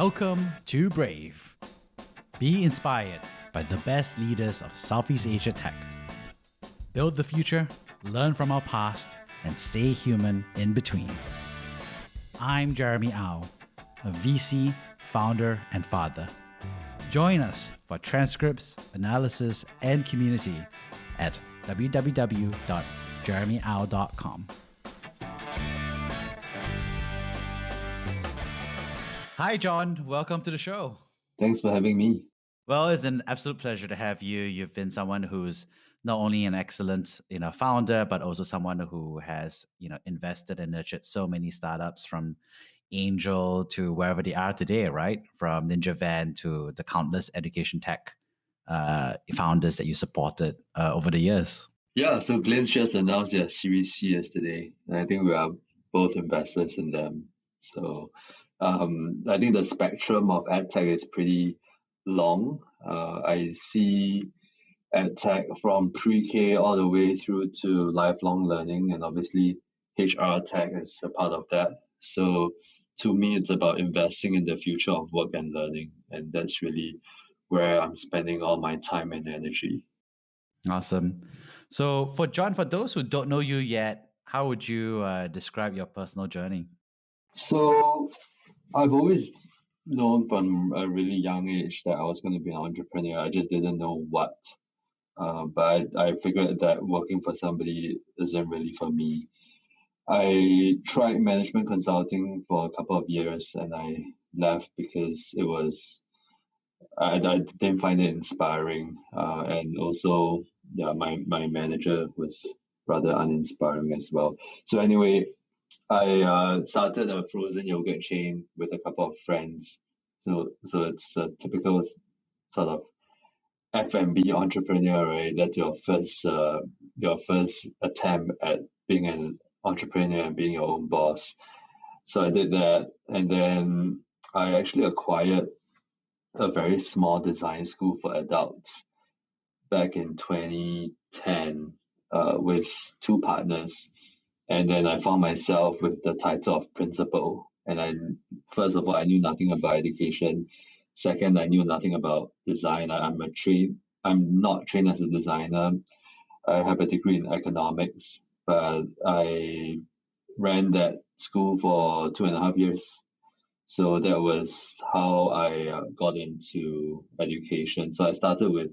Welcome to Brave. Be inspired by the best leaders of Southeast Asia tech. Build the future, learn from our past, and stay human in between. I'm Jeremy Au, a VC, founder, and father. Join us for transcripts, analysis, and community at www.jeremyau.com. Hi, John. Welcome to the show. Thanks for having me. Well, it's an absolute pleasure to have you. You've been someone who's not only an excellent, founder, but also someone who has, invested and nurtured so many startups from angel to wherever they are today, right? From Ninja Van to the countless education tech founders that you supported over the years. Yeah, so Glenn's just announced their Series C yesterday, and I think we are both investors in them. So I think the spectrum of EdTech is pretty long. I see EdTech from pre-K all the way through to lifelong learning, and obviously HR tech is a part of that. So to me, it's about investing in the future of work and learning, and that's really where I'm spending all my time and energy. Awesome. So for John, for those who don't know you yet, how would you describe your personal journey? So I've always known from a really young age that I was going to be an entrepreneur. I just didn't know what. But I figured that working for somebody isn't really for me. I tried management consulting for a couple of years and I left because I didn't find it inspiring. And also, my manager was rather uninspiring as well. So anyway, I started a frozen yogurt chain with a couple of friends. So it's a typical sort of F&B entrepreneur, right? That's your first attempt at being an entrepreneur and being your own boss. So I did that, and then I actually acquired a very small design school for adults back in 2010 with two partners. And then I found myself with the title of principal. And first of all, I knew nothing about education. Second, I knew nothing about design. I'm not trained as a designer. I have a degree in economics, but I ran that school for 2.5 years. So that was how I got into education. So I started with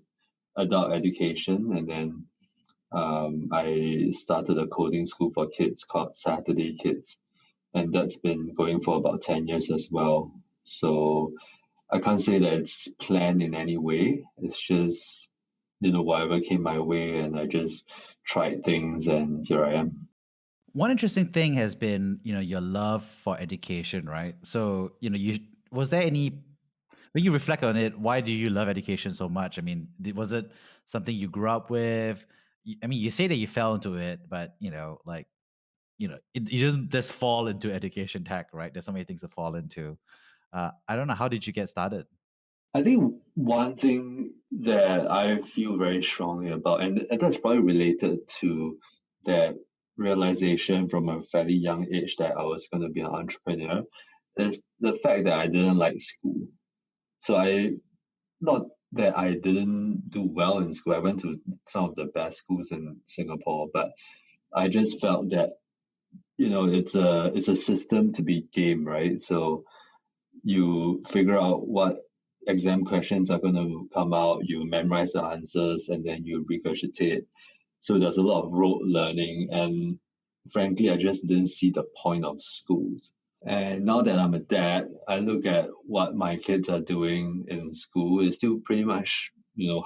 adult education, and then I started a coding school for kids called Saturday Kids, and that's been going for about 10 years as well. So I can't say that it's planned in any way. It's just, whatever came my way, and I just tried things, and here I am. One interesting thing has been, your love for education, right? So, was there any, when you reflect on it, why do you love education so much? I mean, was it something you grew up with? I mean, you say that you fell into it, but, it doesn't just fall into education tech, right? There's so many things to fall into. I don't know. How did you get started? I think one thing that I feel very strongly about, and that's probably related to that realization from a fairly young age that I was going to be an entrepreneur, is the fact that I didn't like school. So not that I didn't do well in school. I went to some of the best schools in Singapore, but I just felt that, it's a system to be game, right? So you figure out what exam questions are going to come out, you memorize the answers, and then you regurgitate. So there's a lot of rote learning, and frankly, I just didn't see the point of schools. And now that I'm a dad, I look at what my kids are doing in school. It's still pretty much,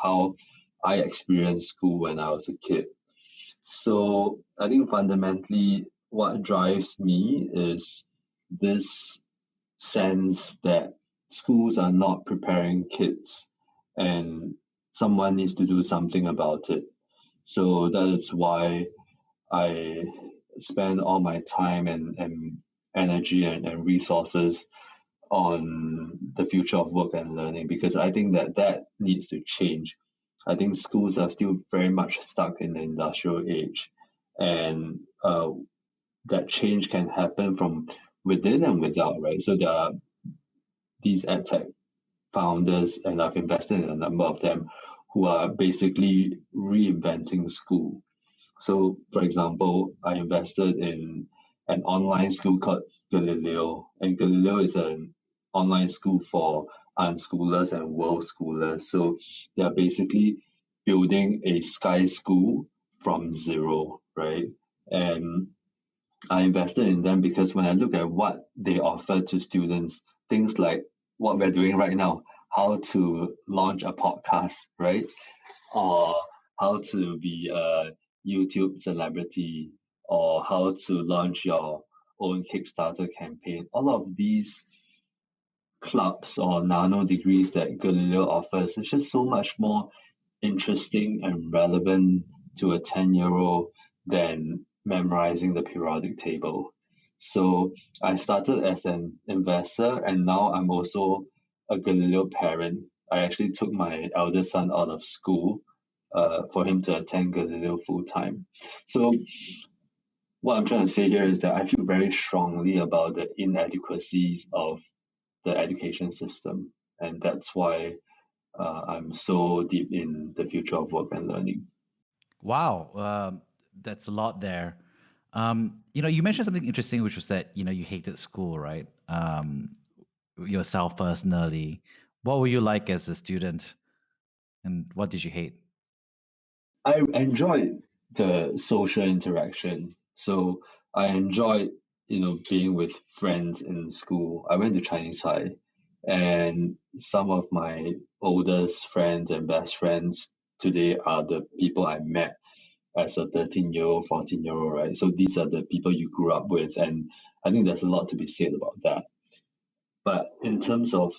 how I experienced school when I was a kid. So I think fundamentally what drives me is this sense that schools are not preparing kids and someone needs to do something about it. So that is why I spend all my time and energy and resources on the future of work and learning, because I think that needs to change. I think schools are still very much stuck in the industrial age, and that change can happen from within and without, right? So there are these EdTech founders, and I've invested in a number of them, who are basically reinventing school. So, for example, I invested in an online school called Galileo, and Galileo is an online school for unschoolers and world schoolers. So, they are basically building a sky school from zero, right? And I invested in them because when I look at what they offer to students, things like what we're doing right now, how to launch a podcast, right? Or how to be a YouTube celebrity, or how to launch your own Kickstarter campaign. All of these clubs or nano degrees that Galileo offers is just so much more interesting and relevant to a 10-year-old than memorizing the periodic table. So I started as an investor, and now I'm also a Galileo parent. I actually took my eldest son out of school for him to attend Galileo full time. So what I'm trying to say here is that I feel very strongly about the inadequacies of the education system, and that's why I'm so deep in the future of work and learning. Wow, that's a lot there. You mentioned something interesting, which was that you hated school, right? Yourself personally, what were you like as a student, and what did you hate? I enjoyed the social interaction. So I enjoyed, being with friends in school. I went to Chinese High, and some of my oldest friends and best friends today are the people I met as a 13-year-old, 14-year-old, right? So these are the people you grew up with, and I think there's a lot to be said about that. But in terms of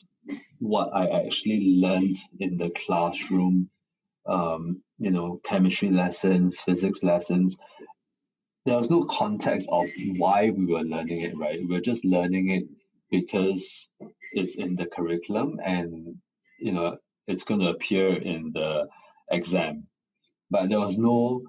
what I actually learned in the classroom, chemistry lessons, physics lessons, there was no context of why we were learning it, right? We were just learning it because it's in the curriculum and, it's going to appear in the exam. But there was no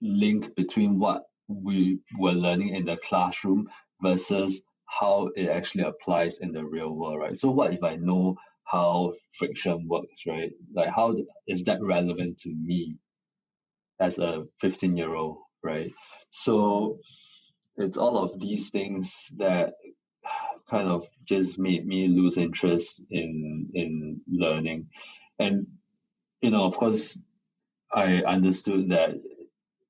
link between what we were learning in the classroom versus how it actually applies in the real world, right? So what if I know how friction works, right? Like how is that relevant to me as a 15-year-old, right? So it's all of these things that kind of just made me lose interest in learning. And of course, I understood that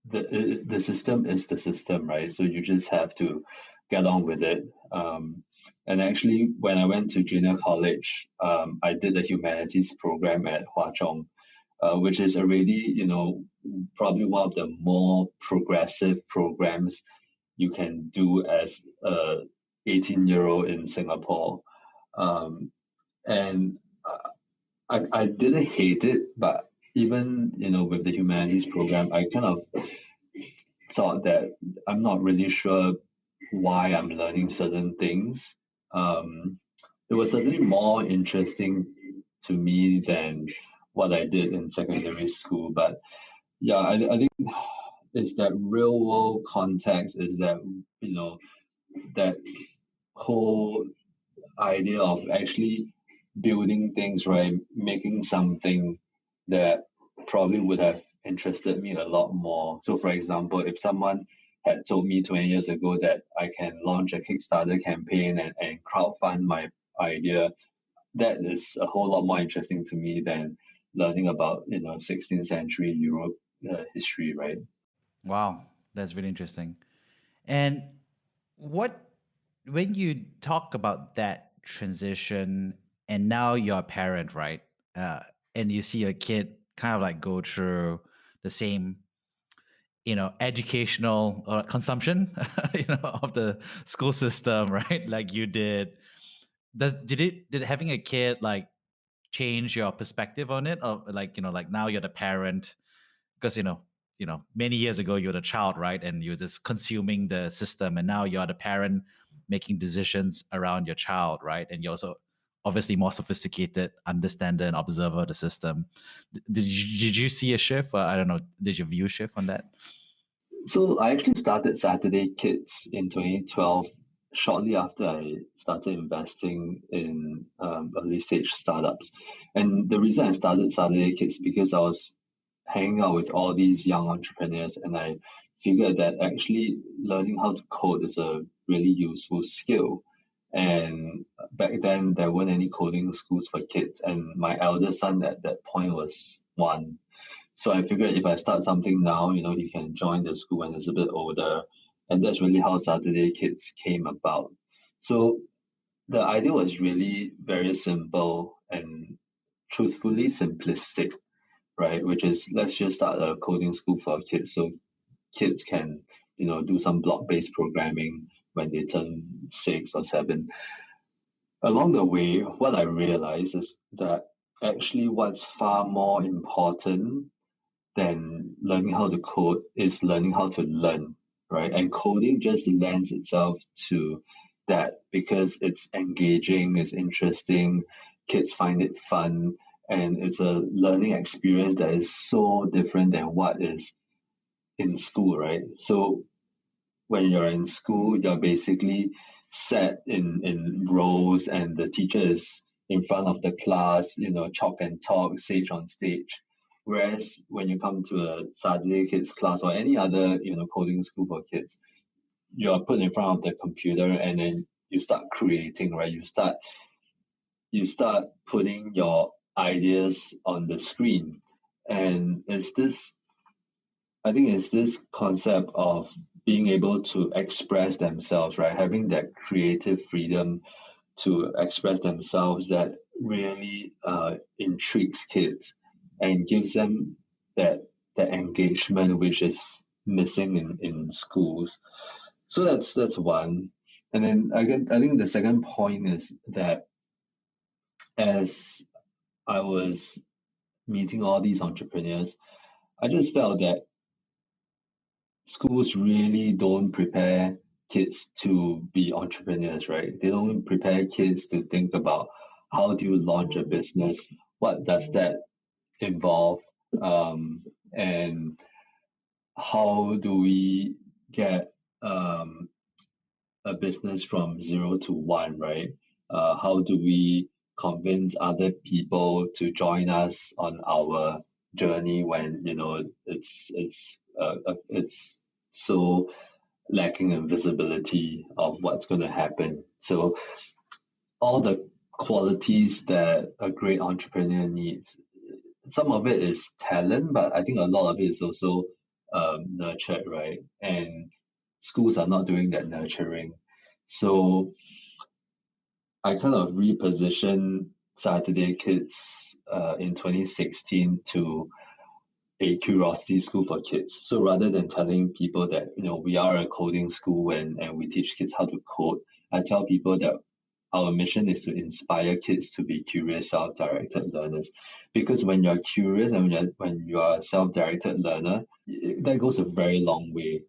the system is the system, right? So you just have to get on with it. And actually, when I went to junior college, I did a humanities program at Hwa Chong, which is already, probably one of the more progressive programs you can do as a 18-year-old in Singapore. And I didn't hate it, but even, with the humanities program, I kind of thought that I'm not really sure why I'm learning certain things. It was certainly more interesting to me than what I did in secondary school. But yeah, I think it's that real world context, is that, that whole idea of actually building things, right? Making something that probably would have interested me a lot more. So, for example, if someone had told me 20 years ago that I can launch a Kickstarter campaign and crowdfund my idea, that is a whole lot more interesting to me than learning about 16th century Europe history, right? Wow, that's really interesting. And what when you talk about that transition, and now you're a parent, right? Uh, and you see a kid kind of like go through the same, educational consumption, of the school system, right? Like you did. Did having a kid like change your perspective on it, or like now you're the parent? Because many years ago you're the child, right? And you're just consuming the system, and now you're the parent making decisions around your child, right? And you're also obviously more sophisticated understander and observer of the system. Did you see a shift, or I don't know, did your view shift on that? So I actually started Saturday Kids in 2012 shortly after I started investing in early stage startups. And the reason I started Saturday Kids because I was hanging out with all these young entrepreneurs, and I figured that actually learning how to code is a really useful skill. And back then, there weren't any coding schools for kids, and my eldest son at that point was one. So I figured if I start something now, he can join the school when he's a bit older. And that's really how Saturday Kids came about. So the idea was really very simple and truthfully simplistic, right? Which is let's just start a coding school for kids so kids can, do some block-based programming when they turn 6 or 7. Along the way, what I realized is that actually what's far more important than learning how to code is learning how to learn, right? And coding just lends itself to that because it's engaging, it's interesting, kids find it fun, and it's a learning experience that is so different than what is in school, right? So when you're in school, you're basically set in rows, and the teacher is in front of the class, chalk and talk, sage on stage. Whereas when you come to a Saturday Kids class or any other, coding school for kids, you're put in front of the computer and then you start creating, right? You start putting your ideas on the screen. And I think it's this concept of being able to express themselves, right? Having that creative freedom to express themselves that really intrigues kids and gives them that engagement which is missing in schools. So that's one. And then I think the second point is that as I was meeting all these entrepreneurs, I just felt that schools really don't prepare kids to be entrepreneurs, right? They don't prepare kids to think about how do you launch a business, what does that involve, and how do we get a business from 0 to 1, right? How do we convince other people to join us on our journey when it's so lacking in visibility of what's going to happen. So all the qualities that a great entrepreneur needs, some of it is talent, but I think a lot of it is also nurtured, right? And schools are not doing that nurturing. So I kind of repositioned Saturday Kids in 2016 to a curiosity school for kids. So rather than telling people that we are a coding school and we teach kids how to code, I tell people that our mission is to inspire kids to be curious, self-directed learners. Because when you're curious and when you are a self-directed learner, that goes a very long way.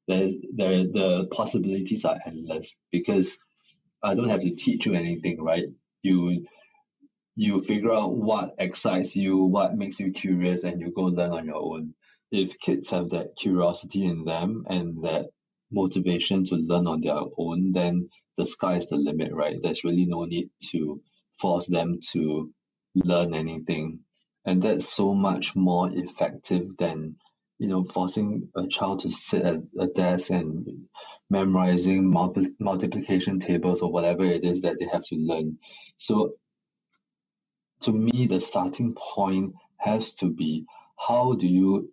The possibilities are endless because I don't have to teach you anything, right? You you figure out what excites you, what makes you curious, and you go learn on your own. If kids have that curiosity in them and that motivation to learn on their own, then the sky is the limit, right? There's really no need to force them to learn anything. And that's so much more effective than forcing a child to sit at a desk and memorizing multiplication tables or whatever it is that they have to learn. So to me, the starting point has to be how do you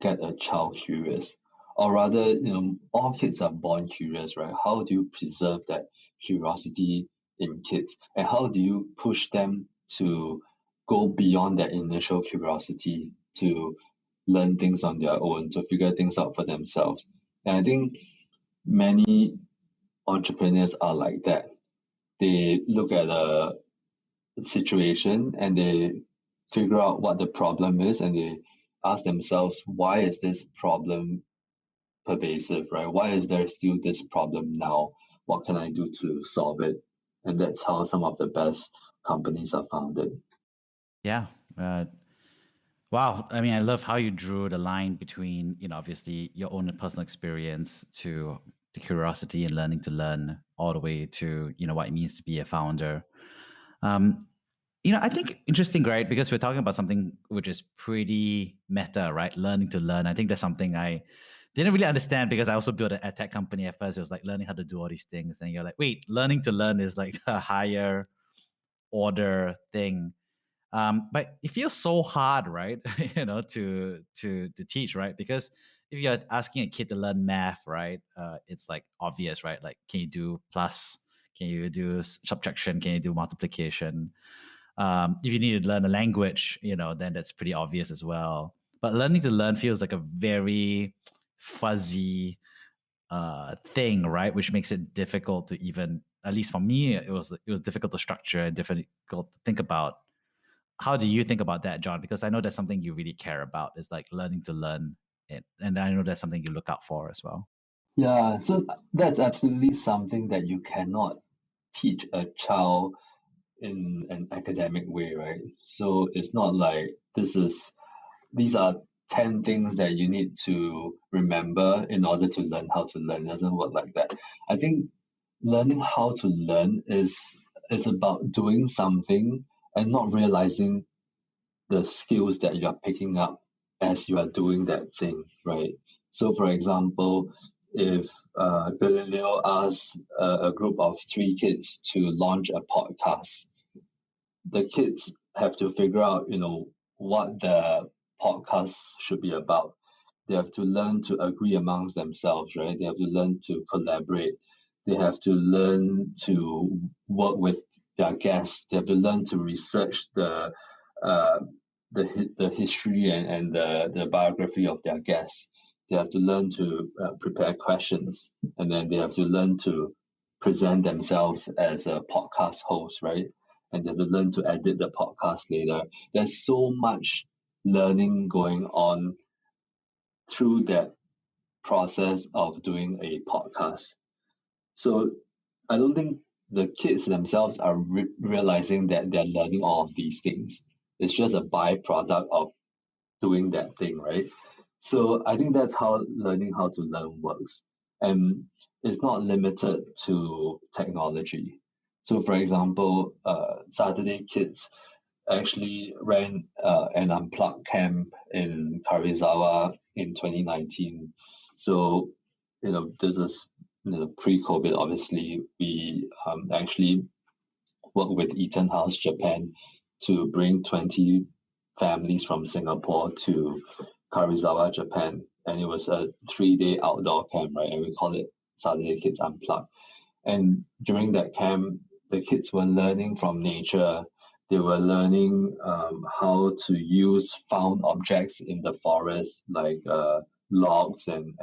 get a child curious? Or rather, all kids are born curious, right? How do you preserve that curiosity in kids? And how do you push them to go beyond that initial curiosity to learn things on their own, to figure things out for themselves? And I think many entrepreneurs are like that. They look at a situation and they figure out what the problem is and they ask themselves, why is this problem pervasive, right? Why is there still this problem now? What can I do to solve it? And that's how some of the best companies are founded. Yeah. Wow. I mean, I love how you drew the line between, obviously your own personal experience to the curiosity and learning to learn, all the way to what it means to be a founder. Um, I think interesting, right? Because we're talking about something which is pretty meta, right? Learning to learn. I think that's something I didn't really understand because I also built an EdTech company at first. It was like learning how to do all these things. And you're like, wait, learning to learn is like a higher order thing. But it feels so hard, right? To teach, right? Because if you're asking a kid to learn math, right, it's like obvious, right? Like, can you do plus? Can you do subtraction? Can you do multiplication? If you need to learn a language, then that's pretty obvious as well. But learning to learn feels like a very fuzzy thing, right? Which makes it difficult to even, at least for me, it was difficult to structure and difficult to think about. How do you think about that, John? Because I know that's something you really care about, is like learning to learn it, and I know that's something you look out for as well. Yeah, so that's absolutely something that you cannot teach a child in an academic way, right? So it's not like these are 10 things that you need to remember in order to learn how to learn. It doesn't work like that. I think learning how to learn is about doing something and not realizing the skills that you are picking up as you are doing that thing, right? So, for example, if Galileo asks a group of 3 kids to launch a podcast, the kids have to figure out, what the podcast should be about. They have to learn to agree amongst themselves, right? They have to learn to collaborate. They have to learn to work with their guests. They have to learn to research uh, the history and the biography of their guests. They have to learn to prepare questions, and then they have to learn to present themselves as a podcast host, right? And they have to learn to edit the podcast later. There's so much learning going on through that process of doing a podcast. So I don't think the kids themselves are realizing that they're learning all of these things. It's just a byproduct of doing that thing, right? So I think that's how learning how to learn works. And it's not limited to technology. So, for example, Saturday Kids actually ran an unplugged camp in Karizawa in 2019. So, this is pre-COVID. Obviously, we actually worked with Eaton House Japan to bring 20 families from Singapore to Karizawa, Japan, and it was a 3-day outdoor camp, right? And we call it Saturday Kids Unplugged. And during that camp, the kids were learning from nature. They were learning how to use found objects in the forest, like logs and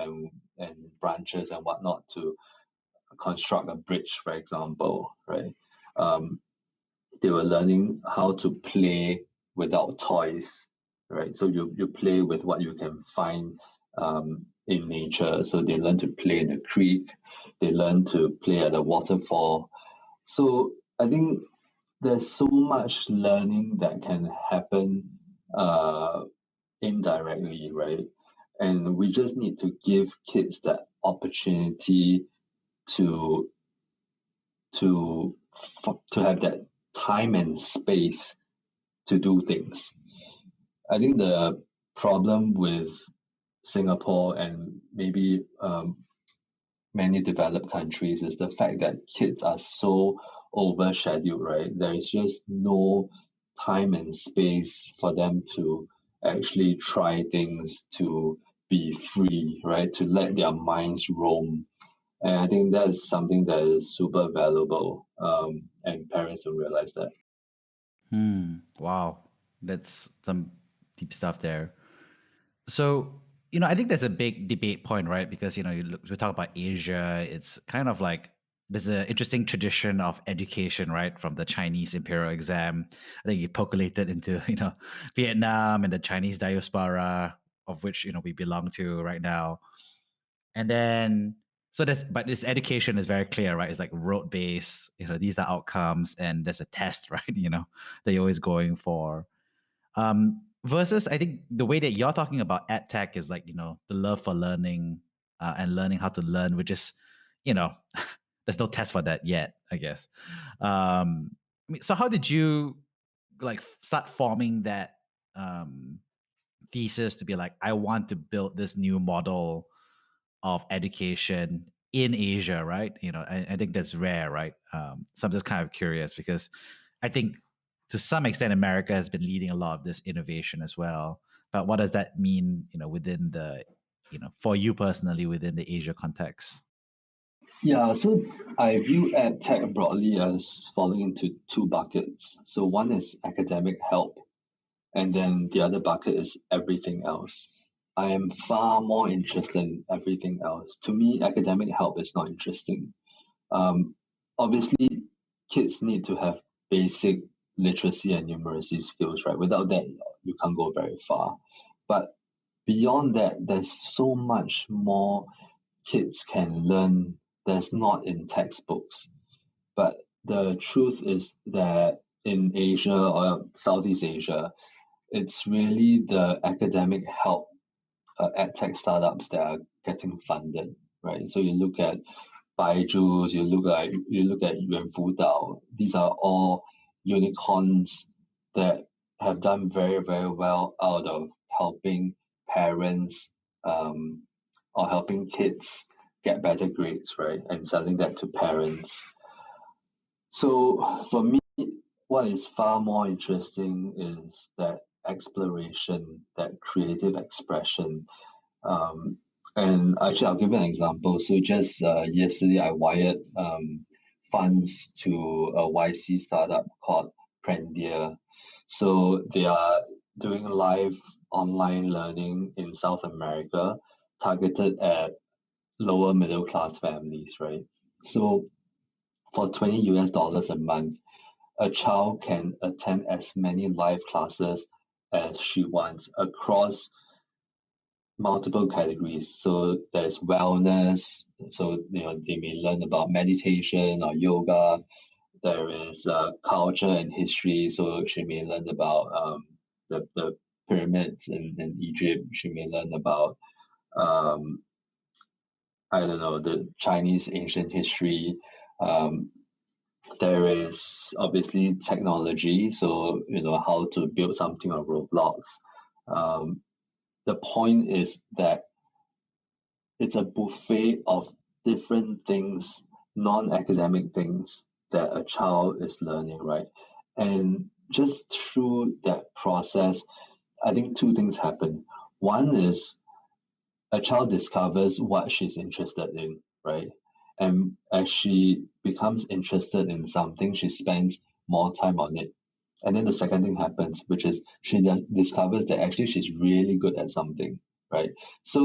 branches and whatnot, to construct a bridge, for example, right? Um, they were learning how to play without toys, right? So you play with what you can find in nature. So they learn to play in the creek, they learn to play at the waterfall. So I think there's so much learning that can happen uh, indirectly, right? And we just need to give kids that opportunity to to to have that time and space to do things. I think the problem with Singapore and maybe many developed countries is the fact that kids are so overshadowed, right? There is just no time and space for them to actually try things, to be free, right? To let their minds roam. And I think that is something that is super valuable, and parents don't realize that. Wow, that's some deep stuff there. So, I think there's a big debate point, right? Because, we talk about Asia, it's kind of like there's an interesting tradition of education, right? From the Chinese imperial exam. I think it percolated into, Vietnam and the Chinese diaspora, of which, we belong to right now. And then, but this education is very clear, right? It's like rote based, these are outcomes, and there's a test, right? That you're always going for. Versus, I think the way that you're talking about ed tech is like, the love for learning and learning how to learn, which is you know, there's no test for that yet, I guess. I mean, so how did you like start forming that um, thesis to be like, I want to build this new model of education in Asia, right? You know, I think that's rare, right? So I'm just kind of curious because I think to some extent America has been leading a lot of this innovation as well. But what does that mean, you know, within the, you know, for you personally within the Asia context? Yeah, so I view EdTech broadly as falling into two buckets. So one is academic help, and then the other bucket is everything else. I am far more interested in everything else. To me, academic help is not interesting. Um, Obviously, kids need to have basic literacy and numeracy skills, right? Without that, you can't go very far. But beyond that, there's so much more kids can learn that's not in textbooks. But the truth is that in Asia or Southeast Asia, it's really the academic help edtech startups that are getting funded, right? So you look at Byju's, you look at Yuan Dao. These are all unicorns that have done very, very well out of helping parents um, or helping kids get better grades, right? And selling that to parents. So for me, what is far more interesting is that exploration, that creative expression. Um, and actually, I'll give you an example. So just yesterday, I wired funds to a YC startup called Prendia. So they are doing live online learning in South America, targeted at lower middle class families, right? So for $20 a month, a child can attend as many live classes as she wants across multiple categories. So there's wellness. So they may learn about meditation or yoga. There is culture and history. So she may learn about the pyramids in Egypt. She may learn about um, I don't know, the Chinese ancient history. Um, there is obviously technology. So how to build something on Roblox. Um, the point is that it's a buffet of different things, non-academic things that a child is learning, right? And just through that process, I think two things happen. One is a child discovers what she's interested in, right? And as she becomes interested in something, she spends more time on it. And then the second thing happens, which is she discovers that actually she's really good at something, right? So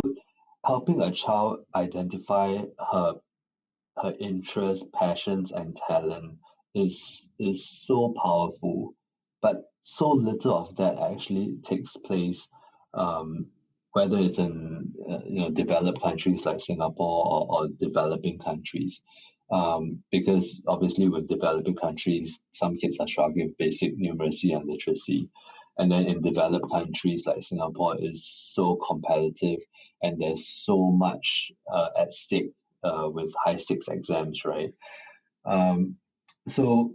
helping a child identify her interests, passions, and talent is so powerful, but so little of that actually takes place, um, whether it's in developed countries like Singapore or developing countries. Because obviously with developing countries, some kids are struggling with basic numeracy and literacy. And then in developed countries like Singapore is so competitive and there's so much at stake with high stakes exams, right? Um, so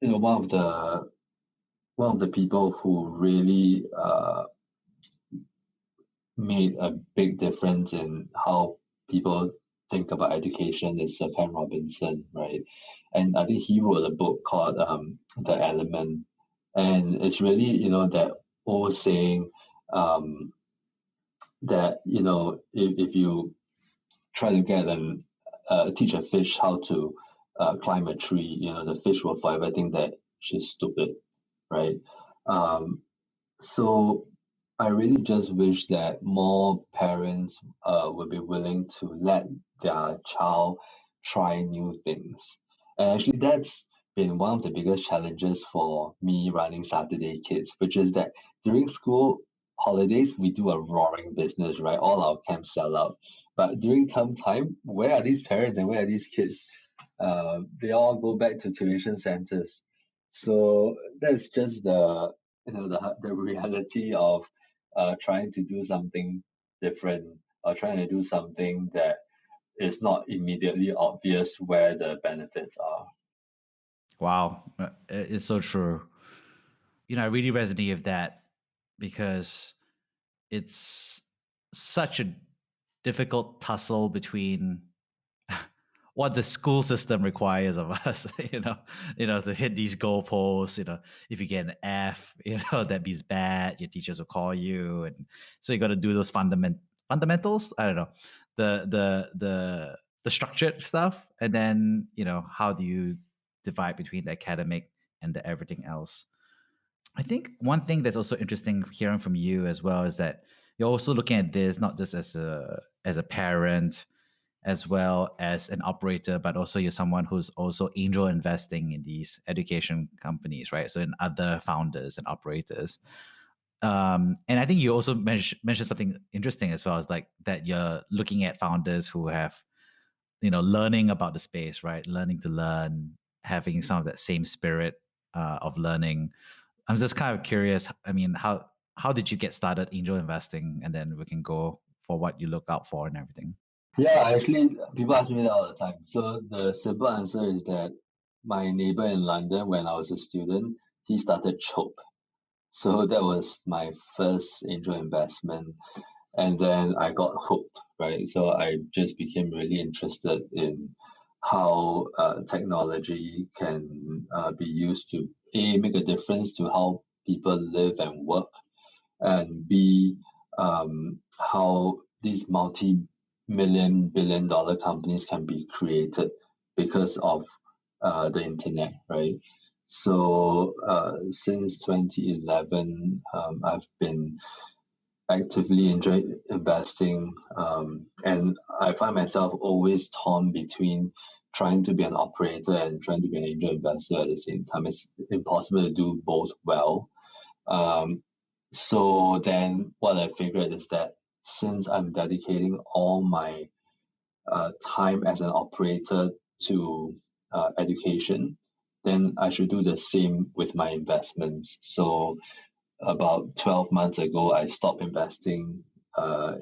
one of the people who really made a big difference in how people think about education is Sir Ken Robinson, right? And I think he wrote a book called The Element, and it's really that old saying that if you try to get and teach a fish how to climb a tree, the fish will forever think that she's stupid, right? Um, so I really just wish that more parents would be willing to let their child try new things. And actually, that's been one of the biggest challenges for me running Saturday Kids, which is that during school holidays, we do a roaring business, right? All our camps sell out. But during term time, where are these parents and where are these kids? They all go back to tuition centers. So that's just the reality of trying to do something different or trying to do something that it's not immediately obvious where the benefits are. Wow, it's so true. I really resonate with that because it's such a difficult tussle between what the school system requires of us, to hit these goalposts. If you get an F, that means bad. Your teachers will call you, and so you got to do those fundamentals. I don't know, the structured stuff, and then how do you divide between the academic and the everything else? I think one thing that's also interesting hearing from you as well is that you're also looking at this not just as a parent, as well as an operator, but also you're someone who's also angel investing in these education companies, right? So in other founders and operators. And I think you also mentioned something interesting as well, is like that you're looking at founders who have, learning about the space, right? Learning to learn, having some of that same spirit of learning. I'm just kind of curious. I mean, how did you get started angel investing, and then we can go for what you look out for and everything. Yeah, actually, people ask me that all the time. So the simple answer is that my neighbor in London, when I was a student, he started Chope. So that was my first angel investment. And then I got hooked, right? So I just became really interested in how technology can be used to A, make a difference to how people live and work, and B, how these multi-million, billion-dollar companies can be created because of the internet, right? So since 2011, I've been actively enjoy investing, and I find myself always torn between trying to be an operator and trying to be an angel investor at the same time. It's impossible to do both well. So then what I figured is that since I'm dedicating all my time as an operator to education, then I should do the same with my investments. So about 12 months ago, I stopped investing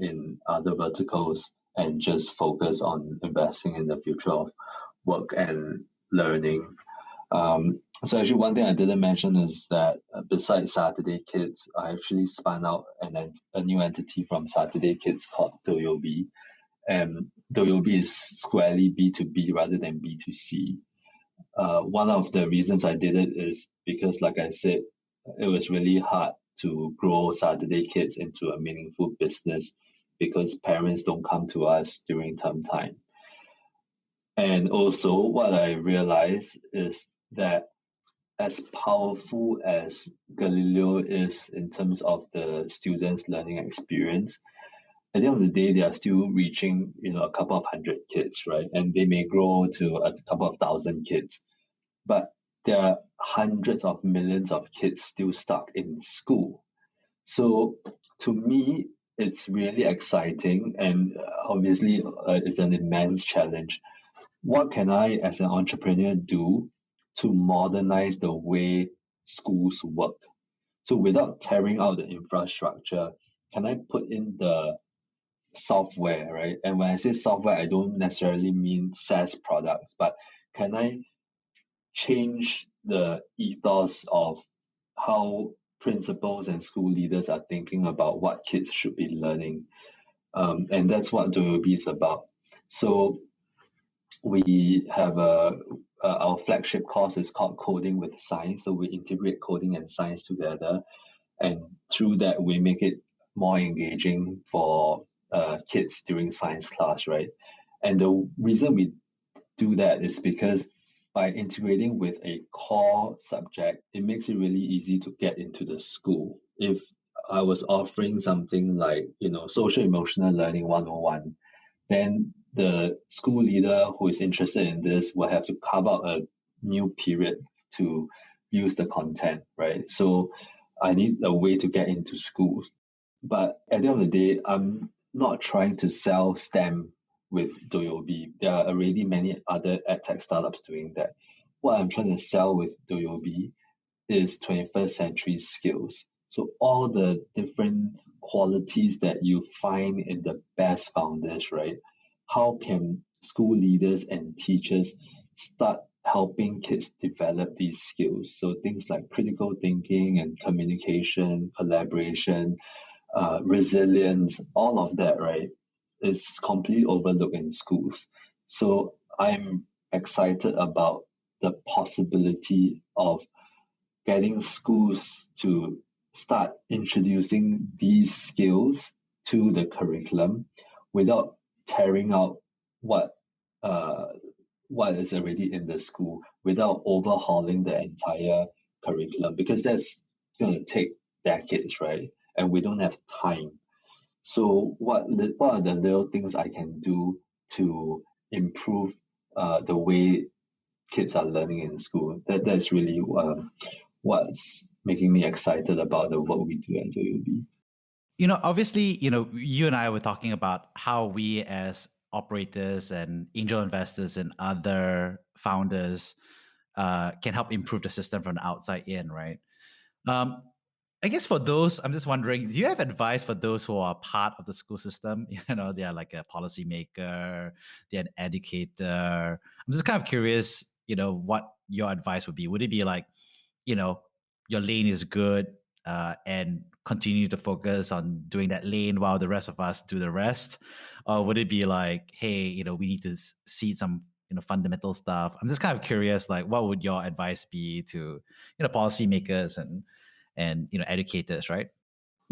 in other verticals and just focus on investing in the future of work and learning. So actually, one thing I didn't mention is that besides Saturday Kids, I actually spun out a new entity from Saturday Kids called Doyobi. And Doyobi is squarely B2B rather than B2C. One of the reasons I did it is because, like I said, it was really hard to grow Saturday Kids into a meaningful business because parents don't come to us during term time. And also, what I realized is that as powerful as Galileo is in terms of the students' learning experience, at the end of the day, they are still reaching, a couple of hundred kids, right? And they may grow to a couple of thousand kids, but there are hundreds of millions of kids still stuck in school. So to me, it's really exciting, and obviously, it's an immense challenge. What can I, as an entrepreneur, do to modernize the way schools work? So without tearing out the infrastructure, can I put in the software, right? And when I say software, I don't necessarily mean SaaS products, but can I change the ethos of how principals and school leaders are thinking about what kids should be learning? And that's what Doyobi is about. So we have our flagship course is called Coding with Science. So we integrate coding and science together, and through that we make it more engaging for kids during science class, right? And the reason we do that is because by integrating with a core subject, it makes it really easy to get into the school. If I was offering something like, social emotional learning 101, then the school leader who is interested in this will have to carve out a new period to use the content, right? So I need a way to get into schools. But at the end of the day, I'm not trying to sell STEM with Doyobi. There are already many other EdTech startups doing that. What I'm trying to sell with Doyobi is 21st century skills. So all the different qualities that you find in the best founders, right? How can school leaders and teachers start helping kids develop these skills. So things like critical thinking and communication, collaboration, resilience, all of that, right, is completely overlooked in schools. So I'm excited about the possibility of getting schools to start introducing these skills to the curriculum without tearing out what uh, what is already in the school, without overhauling the entire curriculum, because that's going to take decades, right? And we don't have time. So what are the little things I can do to improve the way kids are learning in school? That's really what's making me excited about the work we do at Doyobi. Obviously, you and I were talking about how we as operators and angel investors and other founders can help improve the system from the outside in, right? Um, I guess for those, I'm just wondering, do you have advice for those who are part of the school system? They are like a policymaker, they're an educator. I'm just kind of curious, what your advice would be. Would it be like, you know, your lane is good and continue to focus on doing that lane while the rest of us do the rest? Or would it be like, hey, we need to see some, fundamental stuff? I'm just kind of curious, like, what would your advice be to, policymakers and educators, right?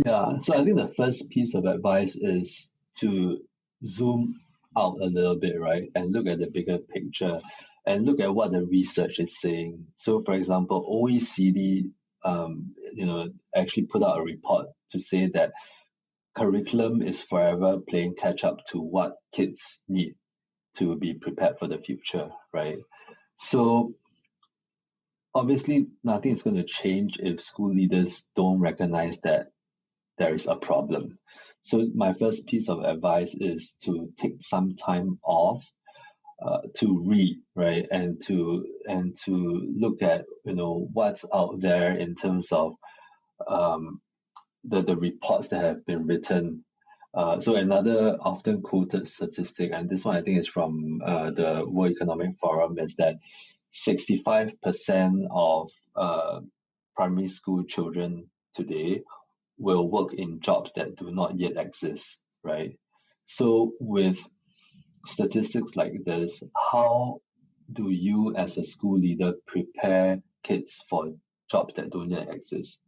Yeah, so I think the first piece of advice is to zoom out a little bit, right, and look at the bigger picture and look at what the research is saying. So, for example, OECD, actually put out a report to say that curriculum is forever playing catch up to what kids need to be prepared for the future, right? So obviously, nothing is going to change if school leaders don't recognize that there is a problem. So my first piece of advice is to take some time off to read, right, and to look at what's out there in terms of um, the reports that have been written. So another often quoted statistic, and this one I think is from the World Economic Forum, is that 65% of primary school children today will work in jobs that do not yet exist, right? So with statistics like this, how do you as a school leader prepare kids for jobs that don't yet exist?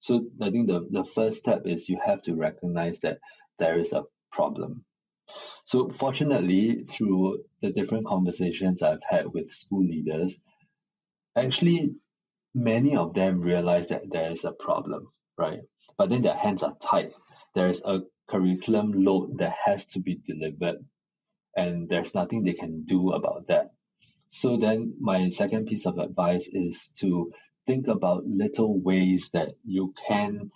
So I think the first step is you have to recognize that there is a problem. So fortunately, through the different conversations I've had with school leaders, actually many of them realize that there is a problem, right? But then their hands are tied. There is a curriculum load that has to be delivered, and there's nothing they can do about that. So then my second piece of advice is to think about little ways that you can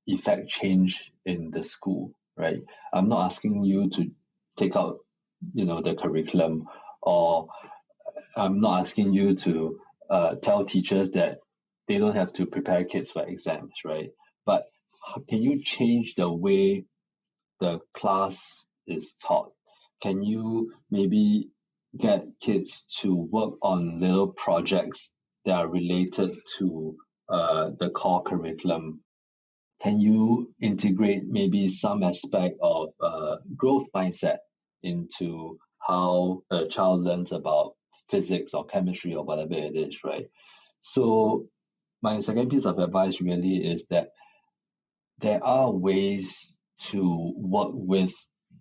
effect change in the school, right? I'm not asking you to take out, the curriculum, or I'm not asking you to tell teachers that they don't have to prepare kids for exams, right? But can you change the way the class is taught? Can you maybe get kids to work on little projects that are related to the core curriculum? Can you integrate maybe some aspect of growth mindset into how a child learns about physics or chemistry or whatever it is, right? So my second piece of advice really is that there are ways to work with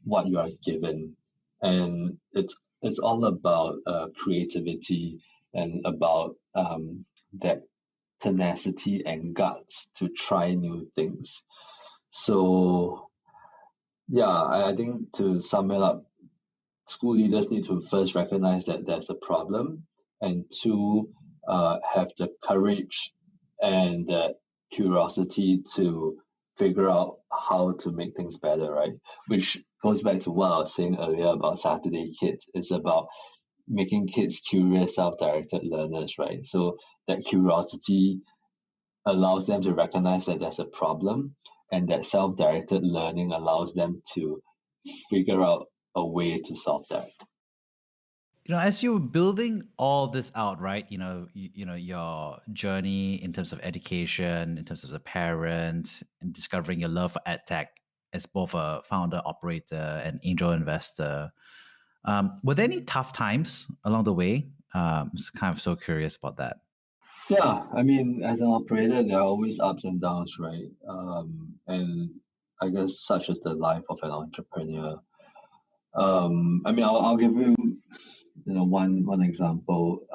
what you are given, and it's all about creativity and about that tenacity and guts to try new things. So yeah, I think to sum it up, school leaders need to first recognize that there's a problem, and two, have the courage and the curiosity to figure out how to make things better, right? Which goes back to what I was saying earlier about Saturday Kids. It's about making kids curious, self-directed learners, right? So that curiosity allows them to recognize that there's a problem, and that self-directed learning allows them to figure out a way to solve that. As you were building all this out, right? Your journey in terms of education, in terms of the parent, and discovering your love for EdTech as both a founder, operator, and angel investor. Were there any tough times along the way? Just kind of so curious about that. Yeah, I mean, as an operator, there are always ups and downs, right? And I guess such is the life of an entrepreneur. I mean, I'll give you, one example.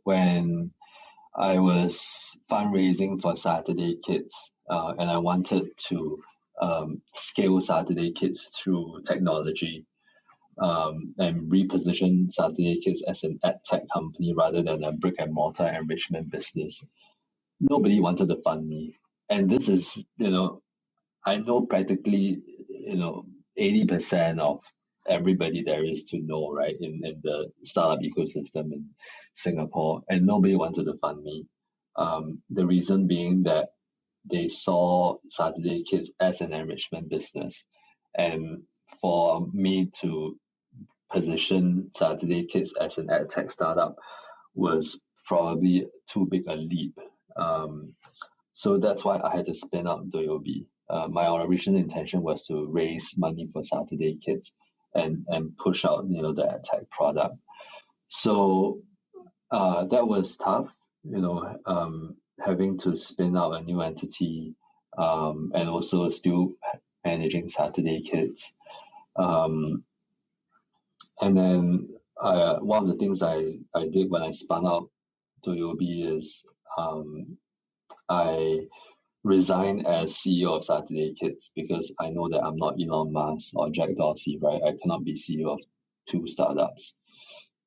When I was fundraising for Saturday Kids, and I wanted to scale Saturday Kids through technology, and reposition Saturday Kids as an ed tech company rather than a brick and mortar enrichment business. Nobody wanted to fund me. And this is, I know practically, 80% of everybody there is to know, right, in the startup ecosystem in Singapore, and nobody wanted to fund me. The reason being that they saw Saturday Kids as an enrichment business. And for me to position Saturday Kids as an edtech startup was probably too big a leap. So that's why I had to spin out Doyobi. My original intention was to raise money for Saturday Kids and push out the edtech product. So that was tough, having to spin out a new entity, and also still managing Saturday Kids. And then one of the things I did when I spun out Doyobi is I resigned as CEO of Saturday Kids because I know that I'm not Elon Musk or Jack Dorsey, right? I cannot be CEO of two startups.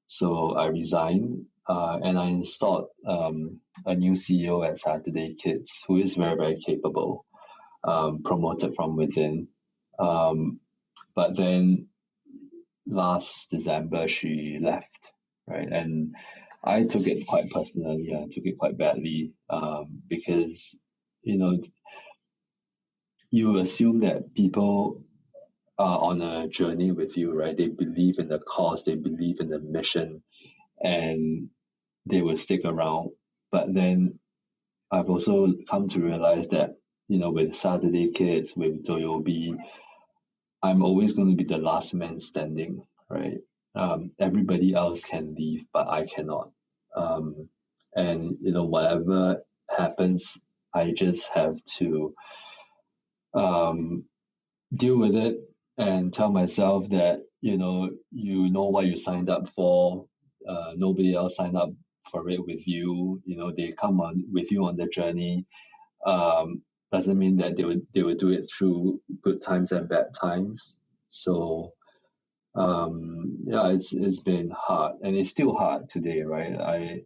So I resigned, and I installed a new CEO at Saturday Kids who is very, very capable, promoted from within. But then last December, she left, right? And I took it quite personally. I took it quite badly, because, you assume that people are on a journey with you, right? They believe in the cause, they believe in the mission, and they will stick around. But then I've also come to realize that, with Saturday Kids, with Doyobi, I'm always going to be the last man standing, right? Everybody else can leave, but I cannot. And whatever happens, I just have to deal with it and tell myself that you know what you signed up for. Nobody else signed up for it with you. They come on with you on the journey. Doesn't mean that they would do it through good times and bad times. So yeah, it's been hard, and it's still hard today, right?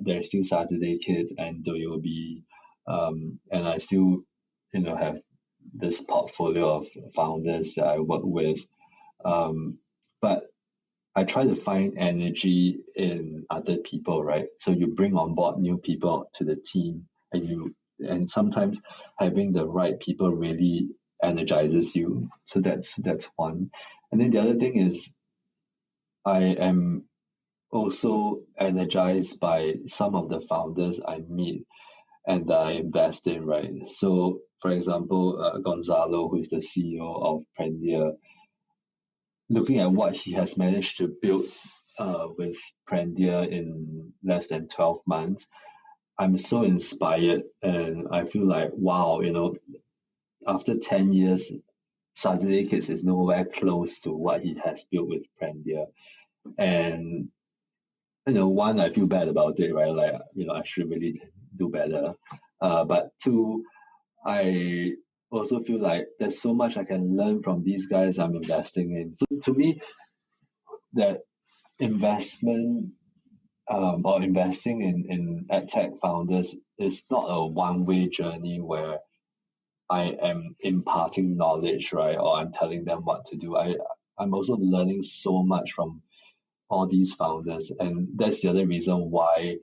There's still Saturday Kids and Doyobi, and I still have this portfolio of founders that I work with, but I try to find energy in other people, right? So you bring on board new people to the team, and sometimes having the right people really energizes you. So that's one. And then the other thing is I am also energized by some of the founders I meet and I invest in, right? So, for example, Gonzalo, who is the CEO of Prendia, looking at what he has managed to build with Prendia in less than 12 months, I'm so inspired, and I feel like, wow, after 10 years, Saturday Kids is nowhere close to what he has built with Prendia. And one, I feel bad about it, right? Like, I should really do better. But two, I also feel like there's so much I can learn from these guys I'm investing in. So to me, that investment, or investing in edtech founders is not a one-way journey where I am imparting knowledge, right? Or I'm telling them what to do. I'm also learning so much from all these founders. And that's the other reason why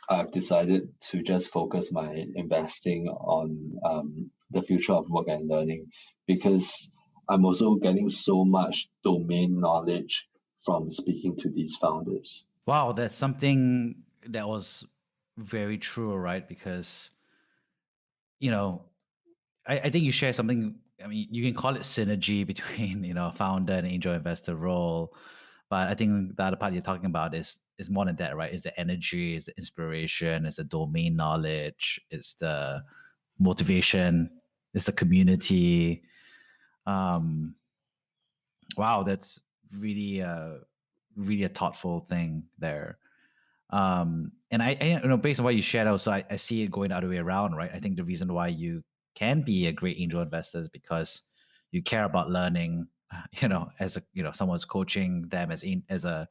I've decided to just focus my investing on the future of work and learning, because I'm also getting so much domain knowledge from speaking to these founders. Wow, that's something that was very true, right? Because, you know, I think you share something. I mean, you can call it synergy between, founder and angel investor role. But I think the other part you're talking about is more than that, right? It's the energy, it's the inspiration, it's the domain knowledge, it's the motivation, it's the community. Um, wow, that's really really a thoughtful thing there. And based on what you shared also, I see it going the other way around, right? I think the reason why you can be a great angel investor is because you care about learning, as a someone's coaching them as a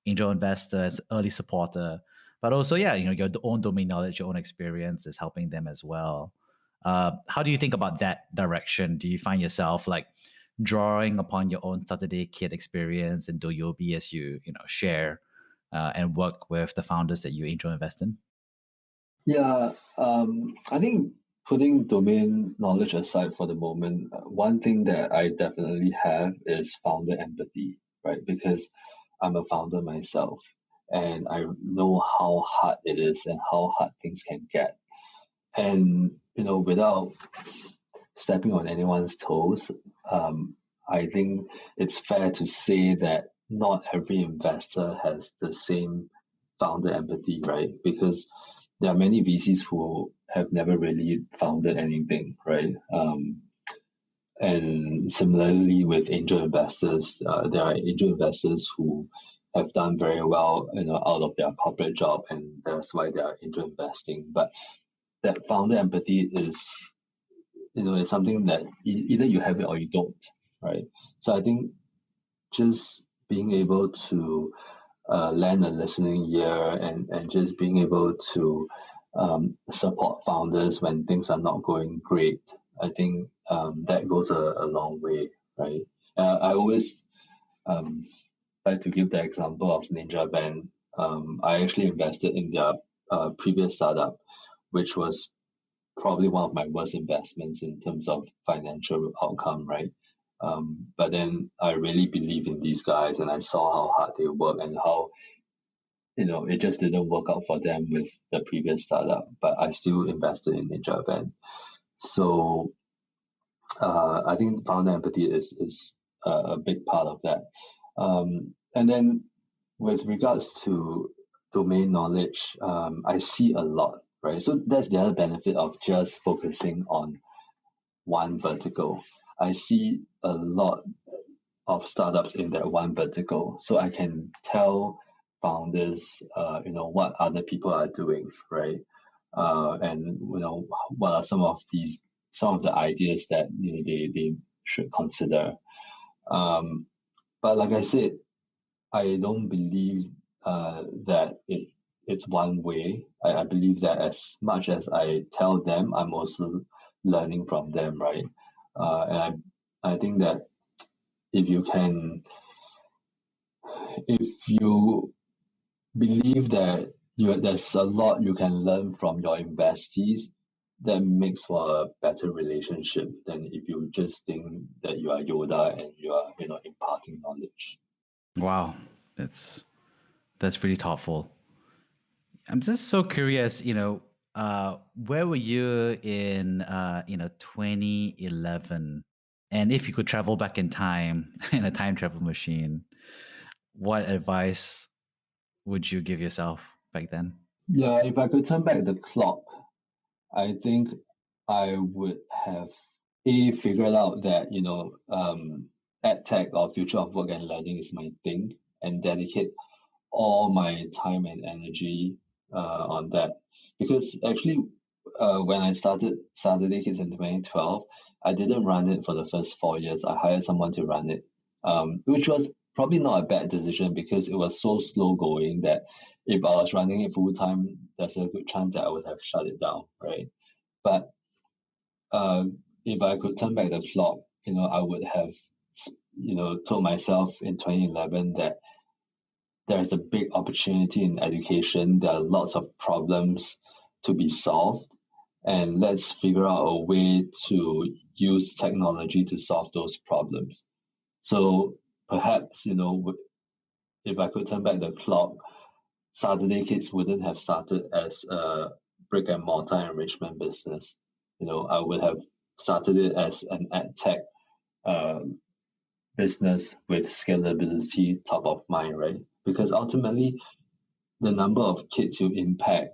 angel investor, as early supporter, but also, yeah, your own domain knowledge, your own experience is helping them as well. How do you think about that direction? Do you find yourself like drawing upon your own Saturday Kid experience and Doyobi as you share and work with the founders that you angel invest in? Yeah, I think putting domain knowledge aside for the moment, one thing that I definitely have is founder empathy, right? Because I'm a founder myself and I know how hard it is and how hard things can get. And, without stepping on anyone's toes, I think it's fair to say that not every investor has the same founder empathy, right? Because there are many VCs who have never really founded anything, right? And similarly with angel investors, there are angel investors who have done very well, out of their corporate job, and that's why they are angel investing. But that founder empathy is something that either you have it or you don't, right? So I think just being able to lend a listening ear and just being able to support founders when things are not going great, I think that goes a long way, right? I always um, like to give the example of Ninja Van. I actually invested in their previous startup, which was probably one of my worst investments in terms of financial outcome, right? But then I really believe in these guys and I saw how hard they work and how, it just didn't work out for them with the previous startup, but I still invested in Ninja Van. So I think founder empathy is a big part of that. And then with regards to domain knowledge, I see a lot, right? So that's the other benefit of just focusing on one vertical. I see a lot of startups in that one vertical, so I can tell founders, what other people are doing, right? And what are some of the ideas that they should consider. But like I said, I don't believe that it's one way. I believe that as much as I tell them, I'm also learning from them, right? And I think that if you can, if you believe that there's a lot you can learn from your investees, that makes for a better relationship than if you just think that you are Yoda and you are, imparting knowledge. Wow, that's really thoughtful. I'm just so curious, where were you in 2011? And if you could travel back in time in a time travel machine, what advice would you give yourself back then? Yeah, if I could turn back the clock, I think I would have figured out that EdTech or future of work and learning is my thing, and dedicate all my time and energy on that. Because actually, when I started Saturday Kids in 2012, I didn't run it for the first 4 years. I hired someone to run it, which was probably not a bad decision because it was so slow going that if I was running it full time, there's a good chance that I would have shut it down, right? But uh, if I could turn back the clock, I would have, told myself in 2011 that there's a big opportunity in education. There are lots of problems to be solved, and let's figure out a way to use technology to solve those problems. So perhaps, if I could turn back the clock, Saturday Kids wouldn't have started as a brick and mortar enrichment business. I would have started it as an EdTech business with scalability top of mind, right? Because ultimately, the number of kids you impact,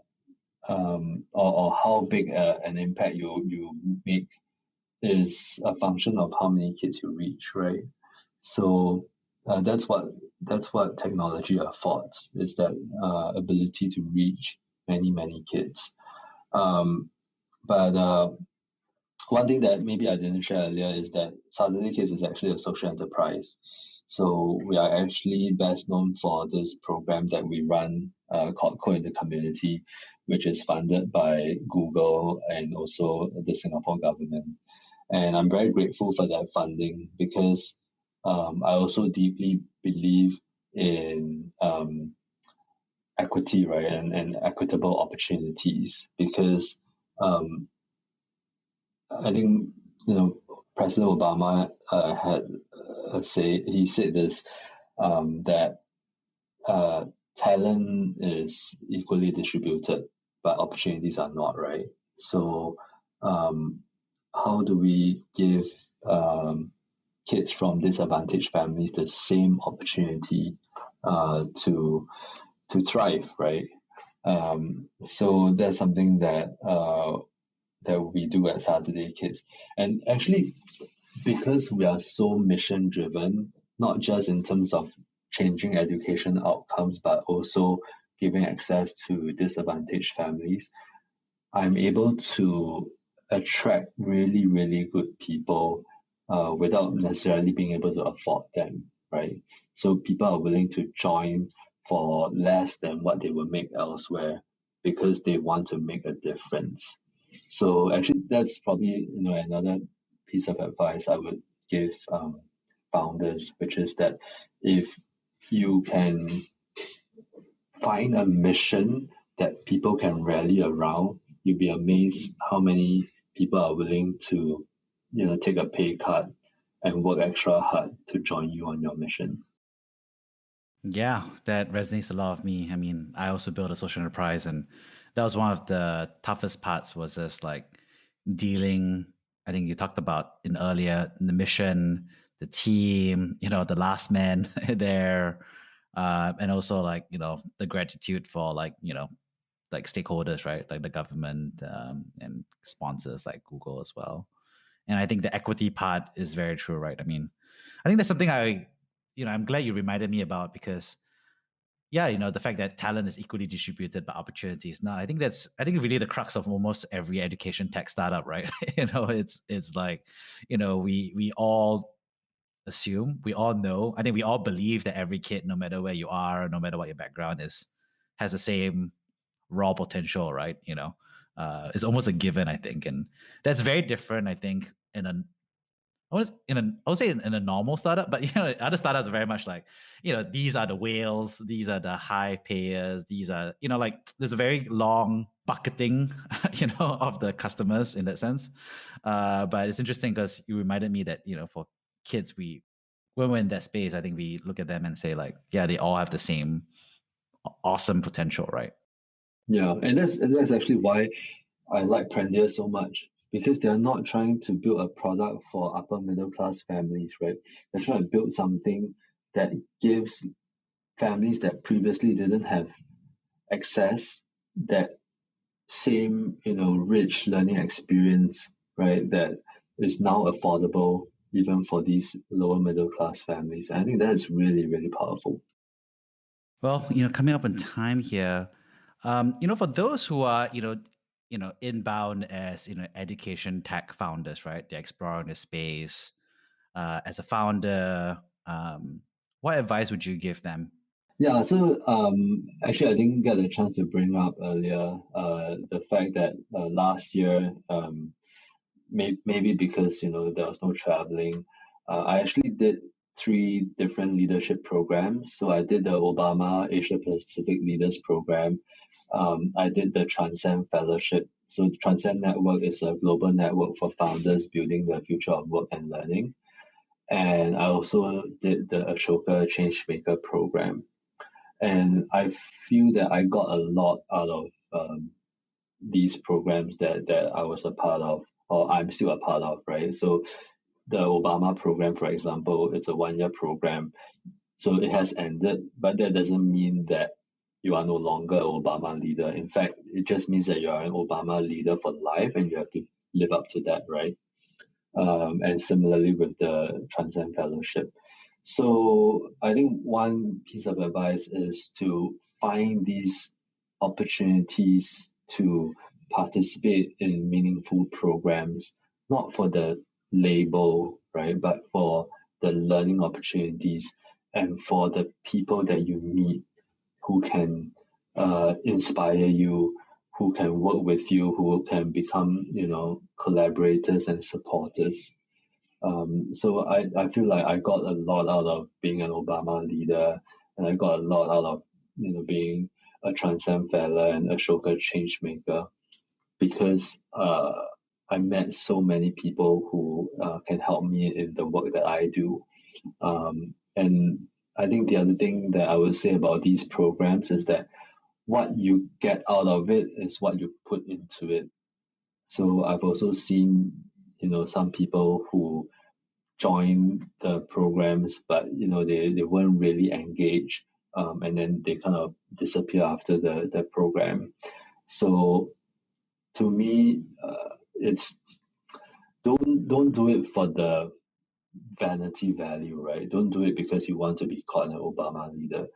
or how big an impact you make, is a function of how many kids you reach, right? So that's what technology affords, is that ability to reach many kids. But one thing that maybe I didn't share earlier is that Saturday Kids is actually a social enterprise. So we are actually best known for this program that we run called Co in the Community, which is funded by Google and also the Singapore government. And I'm very grateful for that funding, because I also deeply believe in equity, right, and equitable opportunities, because I think President Obama had he said this, that talent is equally distributed, but opportunities are not, right? So how do we give kids from disadvantaged families the same opportunity to thrive, right? So that's something that we do at Saturday Kids. And actually, because we are so mission driven, not just in terms of changing education outcomes, but also giving access to disadvantaged families, I'm able to attract really good people without necessarily being able to afford them, right? So people are willing to join for less than what they would make elsewhere, because they want to make a difference. So actually, that's probably another piece of advice I would give founders, which is that if you can find a mission that people can rally around, you'd be amazed how many people are willing to take a pay cut and work extra hard to join you on your mission. Yeah, that resonates a lot with me. I mean, I also built a social enterprise, and that was one of the toughest parts, was just like dealing. I think you talked about in earlier, the mission, the team, the last man there, and also like the gratitude for like stakeholders, right? Like the government, and sponsors like Google as well. And I think the equity part is very true, right? I mean, I think that's something I'm glad you reminded me about, because yeah, the fact that talent is equally distributed but opportunity is not. I think really the crux of almost every education tech startup, right? It's like, we all assume, we all know, I think we all believe that every kid, no matter where you are, no matter what your background is, has the same raw potential, right? It's almost a given, I think. And that's very different, I think, I would say in a normal startup, but other startups are very much like, these are the whales, these are the high payers, these are, like there's a very long bucketing, of the customers in that sense. But it's interesting because you reminded me that, for kids, when we're in that space, I think we look at them and say like, yeah, they all have the same awesome potential, right? Yeah, and that's actually why I like Prendia so much, because they're not trying to build a product for upper middle class families, right? They're trying to build something that gives families that previously didn't have access that same rich learning experience, right? That is now affordable even for these lower middle class families. And I think that is really powerful. Well, coming up in time here, for those who are, inbound as, education tech founders, right? They're exploring the space. As a founder, what advice would you give them? Yeah, so actually, I didn't get a chance to bring up earlier the fact that last year, maybe because there was no traveling, I actually did 3 different leadership programs. So I did the Obama Asia Pacific Leaders Program. I did the Transcend Fellowship. So the Transcend Network is a global network for founders building the future of work and learning. And I also did the Ashoka Changemaker program. And I feel that I got a lot out of these programs that I was a part of, or I'm still a part of, right? So the Obama program, for example, it's a 1-year program. So it has ended, but that doesn't mean that you are no longer an Obama leader. In fact, it just means that you are an Obama leader for life and you have to live up to that, right? And similarly with the Transcend Fellowship. So I think one piece of advice is to find these opportunities to participate in meaningful programs, not for the label, right, but for the learning opportunities and for the people that you meet who can inspire you, who can work with you, who can become, collaborators and supporters. So I feel like I got a lot out of being an Obama leader, and I got a lot out of being a Transcend Fellow and Ashoka Changemaker, because I met so many people who can help me in the work that I do. And I think the other thing that I would say about these programs is that what you get out of it is what you put into it. So I've also seen, some people who join the programs, but they weren't really engaged, and then they kind of disappear after the program. So to me, it's don't do it for the vanity value, right? Don't do it because you want to be called an Obama leader.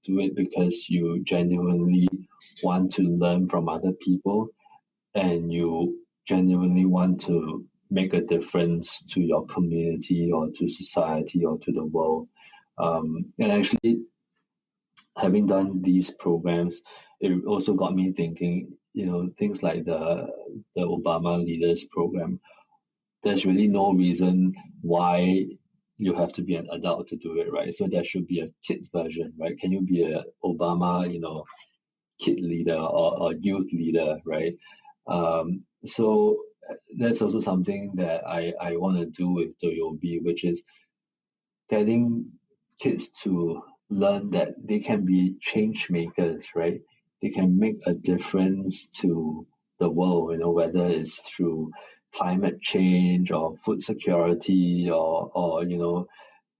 Do it because you genuinely want to learn from other people and you genuinely want to make a difference to your community or to society or to the world. And actually, having done these programs, it also got me thinking, things like the Obama Leaders Program. There's really no reason why you have to be an adult to do it, right? So there should be a kids version, right? Can you be a Obama, kid leader or youth leader, right? So that's also something that I want to do with Doyobi, which is getting kids to learn that they can be change makers, right? They can make a difference to the world, whether it's through climate change or food security or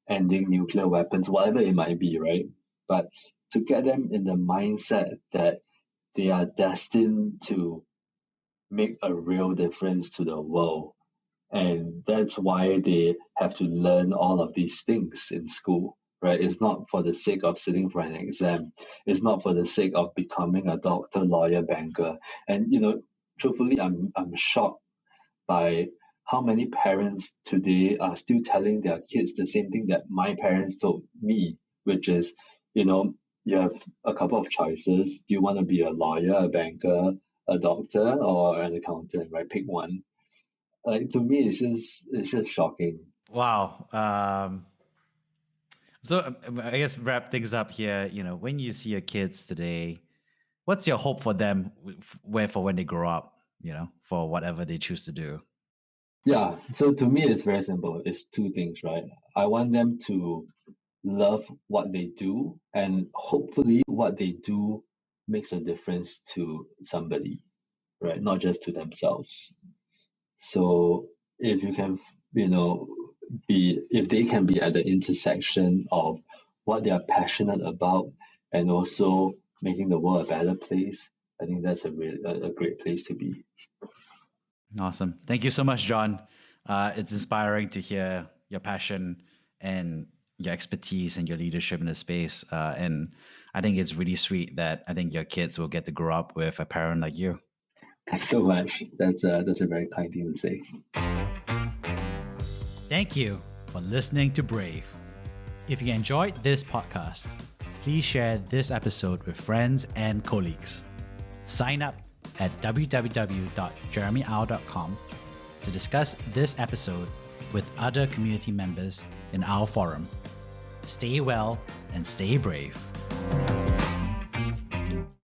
ending nuclear weapons, whatever it might be, right? But to get them in the mindset that they are destined to make a real difference to the world. And that's why they have to learn all of these things in school, right? It's not for the sake of sitting for an exam. It's not for the sake of becoming a doctor, lawyer, banker. And, truthfully, I'm shocked by how many parents today are still telling their kids the same thing that my parents told me, which is, you have a couple of choices. Do you want to be a lawyer, a banker, a doctor, or an accountant, right? Pick one. Like, to me, it's just shocking. Wow. So I guess wrap things up here. When you see your kids today, what's your hope for them for when they grow up? For whatever they choose to do. Yeah. So to me, it's very simple. It's two things, right? I want them to love what they do, and hopefully what they do makes a difference to somebody, right? Not just to themselves. So if you can, if they can be at the intersection of what they are passionate about and also making the world a better place, I think that's a great place to be. Awesome. Thank you so much, John. It's inspiring to hear your passion and your expertise and your leadership in the space. And I think it's really sweet that I think your kids will get to grow up with a parent like you. Thanks so much. That's a very kind thing to say. Thank you for listening to Brave. If you enjoyed this podcast, please share this episode with friends and colleagues. Sign up at www.jeremyau.com to discuss this episode with other community members in our forum. Stay well and stay brave.